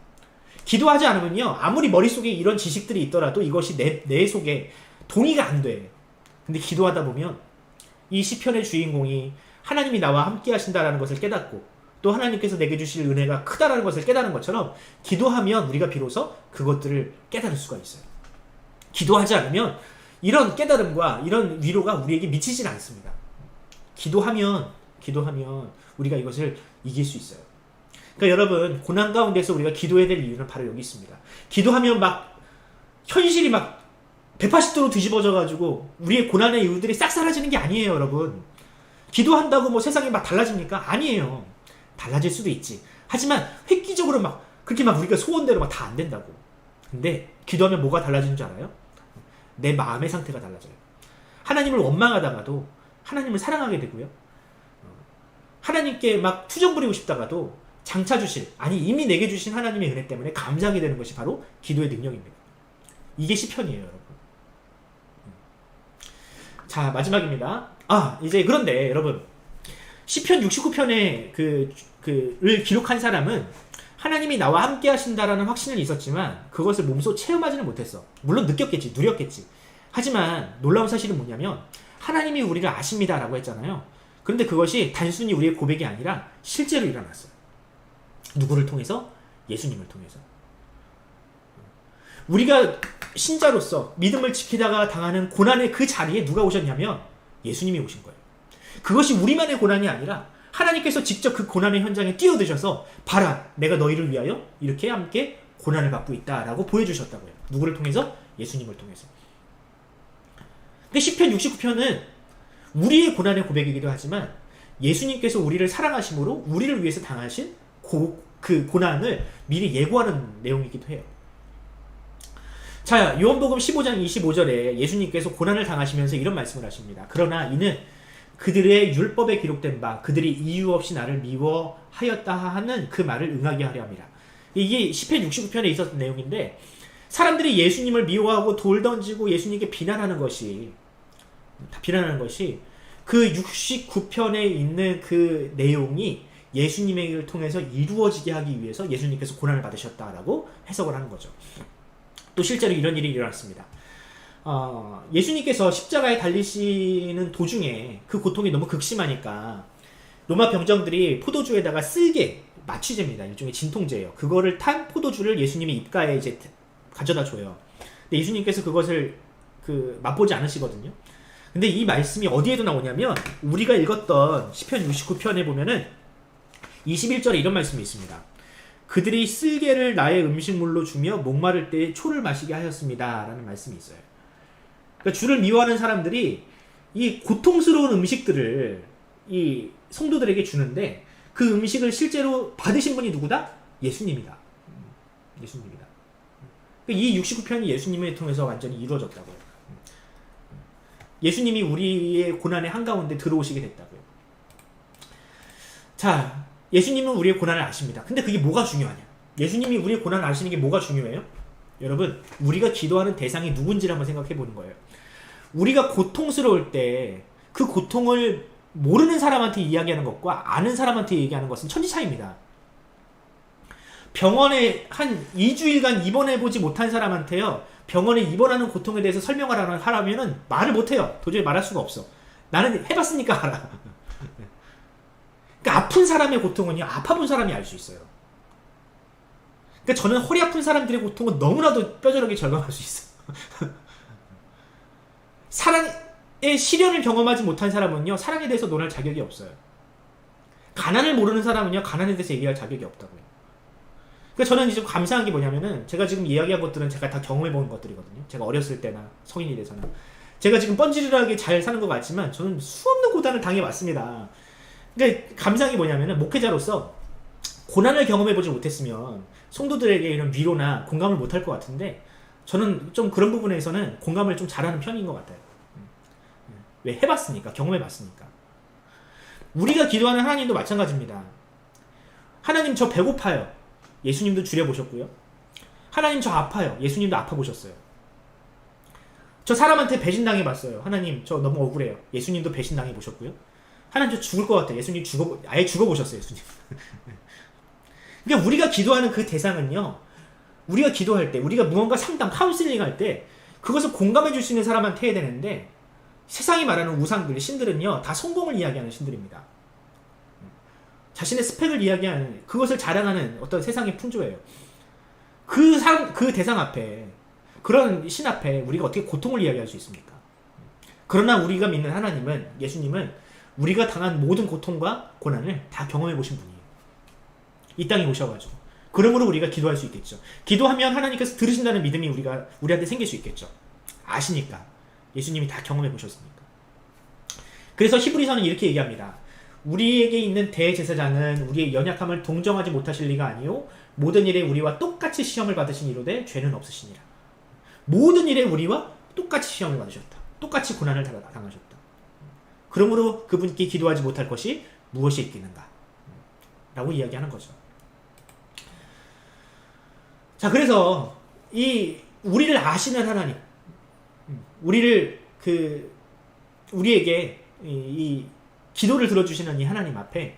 기도하지 않으면요 아무리 머릿속에 이런 지식들이 있더라도 이것이 내 속에 동의가 안 돼. 근데 기도하다 보면 이 시편의 주인공이 하나님이 나와 함께 하신다라는 것을 깨닫고 또 하나님께서 내게 주실 은혜가 크다라는 것을 깨닫는 것처럼 기도하면 우리가 비로소 그것들을 깨달을 수가 있어요. 기도하지 않으면 이런 깨달음과 이런 위로가 우리에게 미치질 않습니다. 기도하면 우리가 이것을 이길 수 있어요. 그러니까 여러분 고난 가운데서 우리가 기도해야 될 이유는 바로 여기 있습니다. 기도하면 막 현실이 막 180도로 뒤집어져 가지고 우리의 고난의 이유들이 싹 사라지는 게 아니에요, 여러분. 기도한다고 뭐 세상이 막 달라집니까? 아니에요. 달라질 수도 있지. 하지만 획기적으로 막 그렇게 막 우리가 소원대로 막 다 안 된다고. 근데 기도하면 뭐가 달라지는 줄 알아요? 내 마음의 상태가 달라져요. 하나님을 원망하다가도 하나님을 사랑하게 되고요. 하나님께 막 투정 부리고 싶다가도 장차 주실, 아니 이미 내게 주신 하나님의 은혜 때문에 감사하게 되는 것이 바로 기도의 능력입니다. 이게 시편이에요, 여러분. 자, 마지막입니다. 이제 그런데 여러분 시편 69편의 를 기록한 사람은 하나님이 나와 함께 하신다라는 확신은 있었지만 그것을 몸소 체험하지는 못했어. 물론 느꼈겠지, 누렸겠지. 하지만 놀라운 사실은 뭐냐면 하나님이 우리를 아십니다라고 했잖아요. 그런데 그것이 단순히 우리의 고백이 아니라 실제로 일어났어요. 누구를 통해서? 예수님을 통해서. 우리가 신자로서 믿음을 지키다가 당하는 고난의 그 자리에 누가 오셨냐면 예수님이 오신 거예요. 그것이 우리만의 고난이 아니라 하나님께서 직접 그 고난의 현장에 뛰어드셔서 봐라, 내가 너희를 위하여 이렇게 함께 고난을 받고 있다라고 보여주셨다고요. 누구를 통해서? 예수님을 통해서. 근데 시편 69편은 우리의 고난의 고백이기도 하지만 예수님께서 우리를 사랑하심으로 우리를 위해서 당하신 그 고난을 미리 예고하는 내용이기도 해요. 자, 요한복음 15장 25절에 예수님께서 고난을 당하시면서 이런 말씀을 하십니다. 그러나 이는 그들의 율법에 기록된 바 그들이 이유 없이 나를 미워하였다 하는 그 말을 응하게 하려 함이라. 이게 시편 69편에 있었던 내용인데 사람들이 예수님을 미워하고 돌 던지고 예수님께 비난하는 것이 그 69편에 있는 그 내용이 예수님을 통해서 이루어지게 하기 위해서 예수님께서 고난을 받으셨다라고 해석을 하는 거죠. 또 실제로 이런 일이 일어났습니다. 예수님께서 십자가에 달리시는 도중에 그 고통이 너무 극심하니까 로마 병정들이 포도주에다가 쓸개, 마취제입니다. 일종의 진통제예요. 그거를 탄 포도주를 예수님의 입가에 이제 가져다 줘요. 근데 예수님께서 그것을 맛보지 않으시거든요. 근데 이 말씀이 어디에도 나오냐면 우리가 읽었던 시편 69편에 보면은 21절에 이런 말씀이 있습니다. 그들이 쓸개를 나의 음식물로 주며 목마를 때에 초를 마시게 하였습니다. 라는 말씀이 있어요. 그러니까 주를 미워하는 사람들이 이 고통스러운 음식들을 이 성도들에게 주는데 그 음식을 실제로 받으신 분이 누구다? 예수님이다. 예수님이다. 이 69편이 예수님을 통해서 완전히 이루어졌다고요. 예수님이 우리의 고난의 한가운데 들어오시게 됐다고요. 자, 예수님은 우리의 고난을 아십니다. 근데 그게 뭐가 중요하냐? 예수님이 우리의 고난을 아시는 게 뭐가 중요해요? 여러분, 우리가 기도하는 대상이 누군지를 한번 생각해 보는 거예요. 우리가 고통스러울 때 그 고통을 모르는 사람한테 이야기하는 것과 아는 사람한테 얘기하는 것은 천지 차이입니다. 병원에 한 2주일간 입원해보지 못한 사람한테요, 병원에 입원하는 고통에 대해서 설명을 하라면은 말을 못해요. 도저히 말할 수가 없어. 나는 해봤으니까 알아. 그러니까 아픈 사람의 고통은요, 아파본 사람이 알 수 있어요. 그러니까 저는 허리 아픈 사람들의 고통은 너무나도 뼈저리게 절감할 수 있어요. 사랑의 시련을 경험하지 못한 사람은요, 사랑에 대해서 논할 자격이 없어요. 가난을 모르는 사람은요, 가난에 대해서 얘기할 자격이 없다고요. 그러니까 저는 이제 감사한 게 뭐냐면은 제가 지금 이야기한 것들은 제가 다 경험해본 것들이거든요. 제가 어렸을 때나 성인이 돼서나. 제가 지금 뻔질하게 잘 사는 것 같지만 저는 수없는 고난을 당해왔습니다. 그러니까 감사한 게 뭐냐면은 목회자로서 고난을 경험해보지 못했으면 성도들에게 이런 위로나 공감을 못할 것 같은데 저는 좀 그런 부분에서는 공감을 좀 잘하는 편인 것 같아요. 왜? 해봤으니까, 경험해봤으니까. 우리가 기도하는 하나님도 마찬가지입니다. 하나님 저 배고파요. 예수님도 줄여보셨고요. 하나님 저 아파요. 예수님도 아파보셨어요. 저 사람한테 배신당해봤어요. 하나님 저 너무 억울해요. 예수님도 배신당해보셨고요. 하나님 저 죽을 것 같아요. 예수님 아예 죽어보셨어요. 예수님. 그러니까 우리가 기도하는 그 대상은요, 우리가 기도할 때, 우리가 무언가 상담, 카운슬링 할 때 그것을 공감해 줄 수 있는 사람한테 해야 되는데, 세상이 말하는 우상들, 신들은요 다 성공을 이야기하는 신들입니다. 자신의 스펙을 이야기하는, 그것을 자랑하는 어떤 세상의 풍조예요. 그 대상 앞에, 그런 신 앞에 우리가 어떻게 고통을 이야기할 수 있습니까? 그러나 우리가 믿는 하나님은, 예수님은 우리가 당한 모든 고통과 고난을 다 경험해 보신 분이에요. 이 땅에 오셔가지고. 그러므로 우리가 기도할 수 있겠죠. 기도하면 하나님께서 들으신다는 믿음이 우리한테 생길 수 있겠죠. 아시니까. 예수님이 다 경험해 보셨으니까. 그래서 히브리서는 이렇게 얘기합니다. 우리에게 있는 대제사장은 우리의 연약함을 동정하지 못하실 리가 아니요 모든 일에 우리와 똑같이 시험을 받으신 이로되 죄는 없으시니라. 모든 일에 우리와 똑같이 시험을 받으셨다. 똑같이 고난을 당하셨다. 그러므로 그분께 기도하지 못할 것이 무엇이 있겠는가? 라고 이야기하는 거죠. 자, 그래서 우리를 아시는 하나님, 우리에게 이 기도를 들어주시는 이 하나님 앞에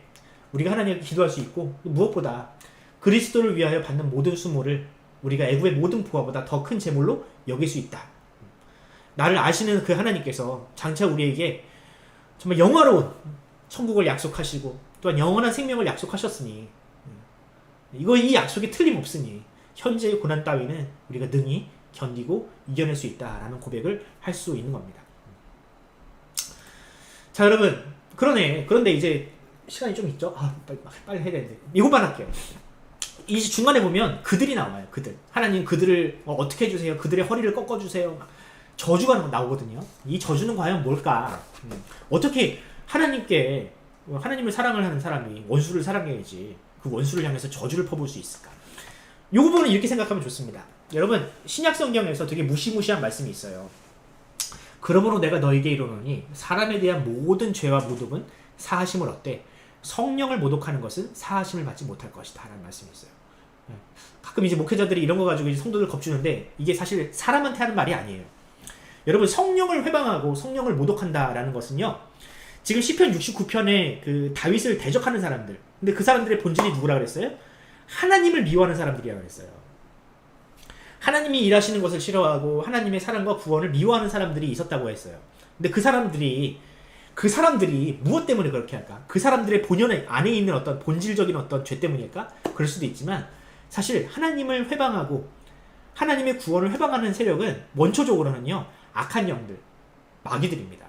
우리가 하나님께 기도할 수 있고, 무엇보다 그리스도를 위하여 받는 모든 수모를 우리가 애굽의 모든 부하보다 더 큰 제물로 여길 수 있다. 나를 아시는 그 하나님께서 장차 우리에게 정말 영화로운 천국을 약속하시고 또한 영원한 생명을 약속하셨으니, 이 약속이 틀림없으니 현재의 고난 따위는 우리가 능히 견디고 이겨낼 수 있다라는 고백을 할 수 있는 겁니다. 자, 여러분, 그런데 이제 시간이 좀 있죠? 빨리 해야 되는데 이것만 할게요. 이 중간에 보면 그들이 나와요. 하나님 그들을 어떻게 해주세요? 그들의 허리를 꺾어주세요. 막 저주가 나오거든요. 이 저주는 과연 뭘까? 어떻게 하나님을 사랑을 하는 사람이 원수를 사랑해야지 그 원수를 향해서 저주를 퍼부을 수 있을까? 이 부분은 이렇게 생각하면 좋습니다. 여러분, 신약 성경에서 되게 무시무시한 말씀이 있어요. 그러므로 내가 너에게 이르노니 사람에 대한 모든 죄와 모독은 사하심을 얻되 성령을 모독하는 것은 사하심을 받지 못할 것이다 라는 말씀이 있어요. 가끔 이제 목회자들이 이런 거 가지고 이제 성도들 겁주는데, 이게 사실 사람한테 하는 말이 아니에요. 여러분, 성령을 회방하고 성령을 모독한다라는 것은요, 지금 시편 69편에 그 다윗을 대적하는 사람들, 근데 그 사람들의 본질이 누구라 그랬어요? 하나님을 미워하는 사람들이라고 그랬어요. 하나님이 일하시는 것을 싫어하고 하나님의 사랑과 구원을 미워하는 사람들이 있었다고 했어요. 근데 그 사람들이 무엇 때문에 그렇게 할까? 그 사람들의 본연 안에 있는 어떤 본질적인 어떤 죄 때문일까? 그럴 수도 있지만, 사실 하나님을 회방하고 하나님의 구원을 회방하는 세력은 원초적으로는요, 악한 영들, 마귀들입니다.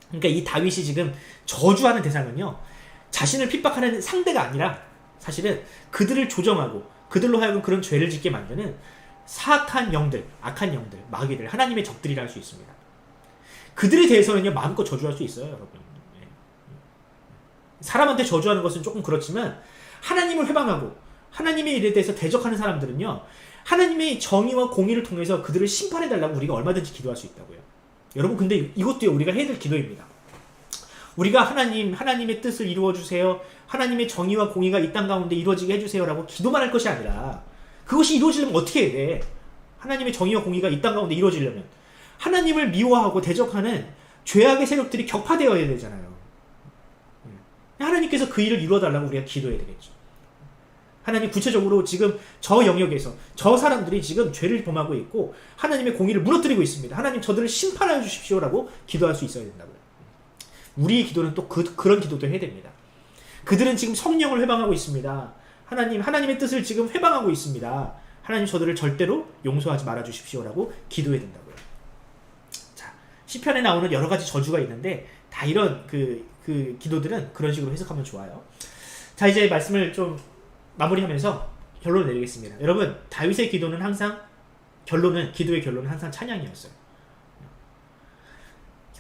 그러니까 이 다윗이 지금 저주하는 대상은요, 자신을 핍박하는 상대가 아니라 사실은 그들을 조정하고 그들로 하여금 그런 죄를 짓게 만드는 사악한 영들, 악한 영들, 마귀들, 하나님의 적들이라 할 수 있습니다. 그들에 대해서는요, 마음껏 저주할 수 있어요, 여러분. 사람한테 저주하는 것은 조금 그렇지만, 하나님을 회방하고 하나님의 일에 대해서 대적하는 사람들은요, 하나님의 정의와 공의를 통해서 그들을 심판해달라고 우리가 얼마든지 기도할 수 있다고요. 여러분, 근데 이것도요, 우리가 해야 될 기도입니다. 우리가 하나님의 뜻을 이루어주세요, 하나님의 정의와 공의가 이 땅 가운데 이루어지게 해주세요 라고 기도만 할 것이 아니라, 그것이 이루어지려면 어떻게 해야 돼? 하나님의 정의와 공의가 이 땅 가운데 이루어지려면 하나님을 미워하고 대적하는 죄악의 세력들이 격파되어야 되잖아요. 하나님께서 그 일을 이루어달라고 우리가 기도해야 되겠죠. 하나님, 구체적으로 지금 저 영역에서 저 사람들이 지금 죄를 범하고 있고 하나님의 공의를 무너뜨리고 있습니다. 하나님, 저들을 심판하여 주십시오라고 기도할 수 있어야 된다고요. 우리의 기도는 또 그런 기도도 해야 됩니다. 그들은 지금 성령을 회방하고 있습니다. 하나님의 뜻을 지금 회방하고 있습니다. 하나님, 저들을 절대로 용서하지 말아 주십시오라고 기도해야 된다고요. 자, 시편에 나오는 여러 가지 저주가 있는데 다 이런 그 기도들은 그런 식으로 해석하면 좋아요. 자, 이제 말씀을 좀 마무리하면서 결론을 내리겠습니다. 여러분, 다윗의 기도는 항상 기도의 결론은 항상 찬양이었어요.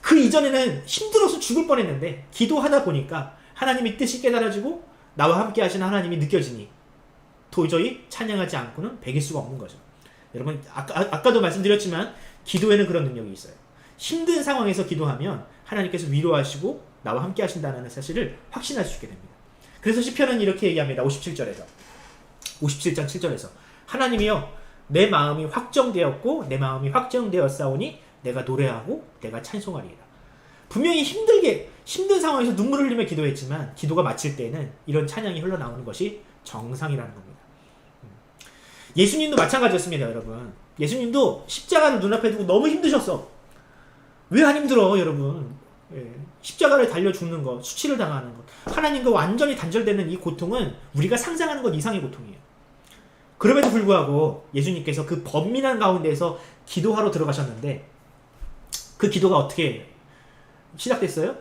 그 이전에는 힘들어서 죽을 뻔했는데 기도하다 보니까 하나님의 뜻이 깨달아지고 나와 함께 하시는 하나님이 느껴지니 도저히 찬양하지 않고는 배길 수가 없는 거죠. 여러분, 아까도 말씀드렸지만 기도에는 그런 능력이 있어요. 힘든 상황에서 기도하면 하나님께서 위로하시고 나와 함께 하신다는 사실을 확신할 수 있게 됩니다. 그래서 시편은 이렇게 얘기합니다. 57장 7절에서 하나님이여, 내 마음이 확정되었고 내 마음이 확정되었사오니 내가 노래하고 내가 찬송하리이다. 분명히 힘든 상황에서 눈물을 흘리며 기도했지만 기도가 마칠 때에는 이런 찬양이 흘러나오는 것이 정상이라는 겁니다. 예수님도 마찬가지였습니다, 여러분. 예수님도 십자가를 눈앞에 두고 너무 힘드셨어. 왜 안 힘들어, 여러분? 예. 십자가를 달려 죽는 것, 수치를 당하는 것, 하나님과 완전히 단절되는 이 고통은 우리가 상상하는 것 이상의 고통이에요. 그럼에도 불구하고 예수님께서 그 번민한 가운데에서 기도하러 들어가셨는데 그 기도가 어떻게 시작됐어요?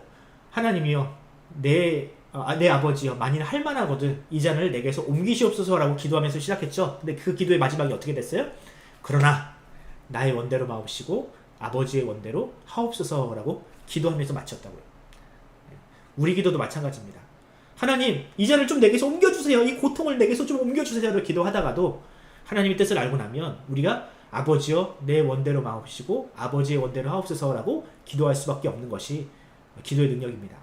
하나님이여, 내 아버지여, 만일 할만하거든 이 잔을 내게서 옮기시옵소서라고 기도하면서 시작했죠. 근데 그 기도의 마지막이 어떻게 됐어요? 그러나 나의 원대로 마옵시고 아버지의 원대로 하옵소서라고 기도하면서 마쳤다고요. 우리 기도도 마찬가지입니다. 하나님, 이 잔을 좀 내게서 옮겨주세요. 이 고통을 내게서 좀 옮겨주세요를 기도하다가도 하나님의 뜻을 알고 나면 우리가 아버지여, 내 원대로 마옵시고 아버지의 원대로 하옵소서라고 기도할 수밖에 없는 것이 기도의 능력입니다.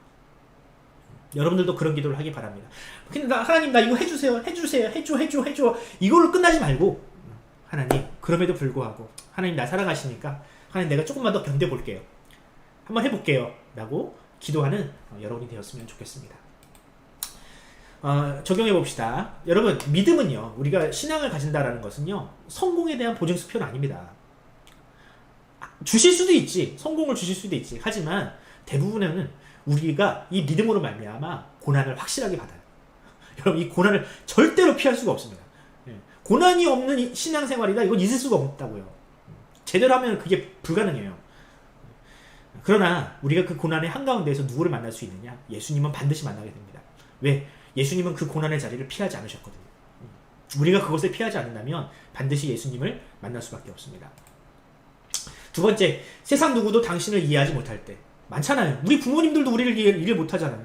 여러분들도 그런 기도를 하기 바랍니다. 근데 하나님, 나 이거 해주세요. 해줘. 이걸로 끝나지 말고 하나님, 그럼에도 불구하고 하나님, 나 살아가시니까 하나님, 내가 조금만 더 견뎌볼게요. 한번 해볼게요. 라고 기도하는 여러분이 되었으면 좋겠습니다. 적용해 봅시다. 여러분, 믿음은요, 우리가 신앙을 가진다라는 것은요, 성공에 대한 보증수표는 아닙니다. 주실 수도 있지, 성공을 주실 수도 있지. 하지만 대부분은 우리가 이 믿음으로 말미암아 고난을 확실하게 받아요. 여러분, 이 고난을 절대로 피할 수가 없습니다. 고난이 없는 신앙생활이다, 이건 있을 수가 없다고요. 제대로 하면 그게 불가능해요. 그러나 우리가 그 고난의 한가운데에서 누구를 만날 수 있느냐? 예수님은 반드시 만나게 됩니다. 왜? 예수님은 그 고난의 자리를 피하지 않으셨거든요. 우리가 그것을 피하지 않는다면 반드시 예수님을 만날 수밖에 없습니다. 두 번째, 세상 누구도 당신을 이해하지 못할 때. 많잖아요. 우리 부모님들도 우리를 이해 못하잖아요.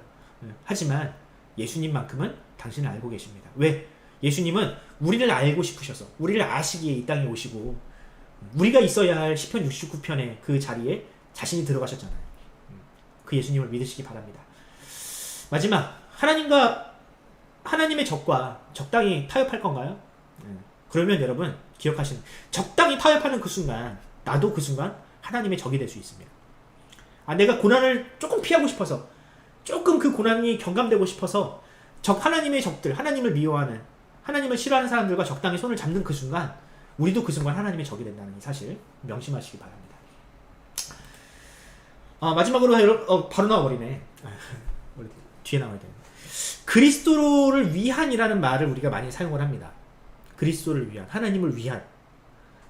하지만 예수님만큼은 당신을 알고 계십니다. 왜? 예수님은 우리를 알고 싶으셔서, 우리를 아시기에 이 땅에 오시고 우리가 있어야 할 시편 69편의 그 자리에 자신이 들어가셨잖아요. 그 예수님을 믿으시기 바랍니다. 마지막, 하나님의 적과 적당히 타협할 건가요? 그러면 여러분 기억하시는, 적당히 타협하는 그 순간, 나도 그 순간 하나님의 적이 될 수 있습니다. 내가 고난을 조금 피하고 싶어서, 조금 그 고난이 경감되고 싶어서 하나님의 적들, 하나님을 미워하는, 하나님을 싫어하는 사람들과 적당히 손을 잡는 그 순간, 우리도 그 순간 하나님의 적이 된다는 이 사실 명심하시기 바랍니다. 마지막으로 바로 나와버리네. 뒤에 나와야 되네. 그리스도를 위한이라는 말을 우리가 많이 사용을 합니다. 그리스도를 위한, 하나님을 위한.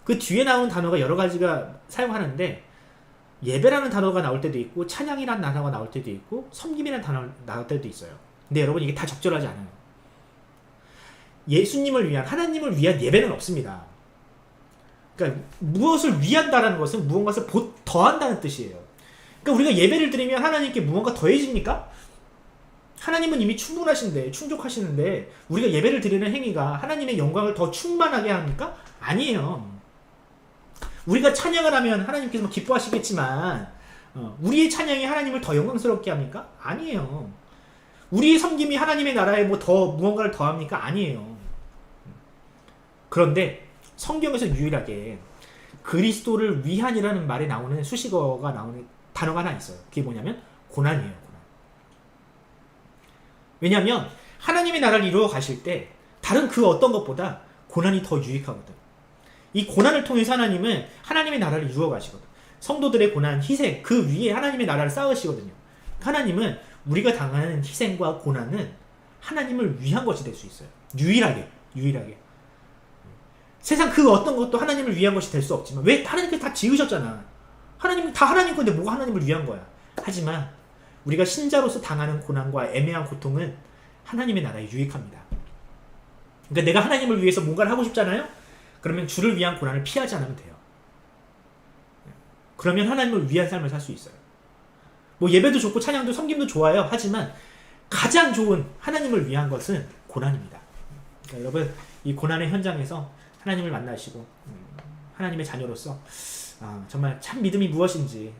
그 뒤에 나온 단어가 여러 가지가 사용하는데, 예배라는 단어가 나올 때도 있고, 찬양이라는 단어가 나올 때도 있고, 섬김이라는 단어가 나올 때도 있어요. 근데 여러분, 이게 다 적절하지 않아요. 예수님을 위한, 하나님을 위한 예배는 없습니다. 그러니까 무엇을 위한다라는 것은 무언가를 더한다는 뜻이에요. 그러니까 우리가 예배를 드리면 하나님께 무언가 더해집니까? 하나님은 이미 충분하신데, 충족하시는데 우리가 예배를 드리는 행위가 하나님의 영광을 더 충만하게 합니까? 아니에요. 우리가 찬양을 하면 하나님께서 기뻐하시겠지만 우리의 찬양이 하나님을 더 영광스럽게 합니까? 아니에요. 우리의 섬김이 하나님의 나라에 무언가를 더합니까? 아니에요. 그런데 성경에서 유일하게 그리스도를 위한이라는 말에 나오는 수식어가 나오는 단어가 하나 있어요. 그게 뭐냐면 고난이에요. 고난. 왜냐하면 하나님의 나라를 이루어 가실 때 다른 그 어떤 것보다 고난이 더 유익하거든. 이 고난을 통해서 하나님은 하나님의 나라를 이루어 가시거든. 성도들의 고난, 희생, 그 위에 하나님의 나라를 쌓으시거든요. 하나님은 우리가 당하는 희생과 고난은 하나님을 위한 것이 될 수 있어요. 유일하게. 세상 그 어떤 것도 하나님을 위한 것이 될 수 없지만, 왜? 하나님께 다 지으셨잖아. 하나님 다 하나님 건데 뭐가 하나님을 위한 거야. 하지만 우리가 신자로서 당하는 고난과 애매한 고통은 하나님의 나라에 유익합니다. 그러니까 내가 하나님을 위해서 뭔가를 하고 싶잖아요. 그러면 주를 위한 고난을 피하지 않으면 돼요. 그러면 하나님을 위한 삶을 살 수 있어요. 예배도 좋고 찬양도 섬김도 좋아요. 하지만 가장 좋은 하나님을 위한 것은 고난입니다. 그러니까 여러분, 이 고난의 현장에서 하나님을 만나시고 하나님의 자녀로서 정말 참 믿음이 무엇인지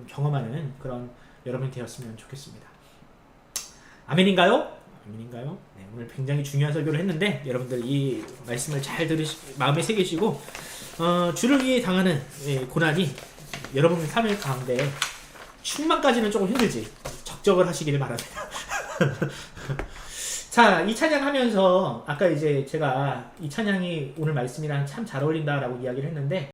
경험하는 그런 여러분이 되었으면 좋겠습니다. 아멘인가요? 아멘인가요? 네, 오늘 굉장히 중요한 설교를 했는데 여러분들 이 말씀을 잘 마음에 새기시고 주를 위해 당하는 고난이 여러분의 삶의 가운데 충만까지는 조금 힘들지 적적을 하시기를 바랍니다. 자, 이 찬양 하면서 아까 이제 제가 이 찬양이 오늘 말씀이랑 참 잘 어울린다라고 이야기를 했는데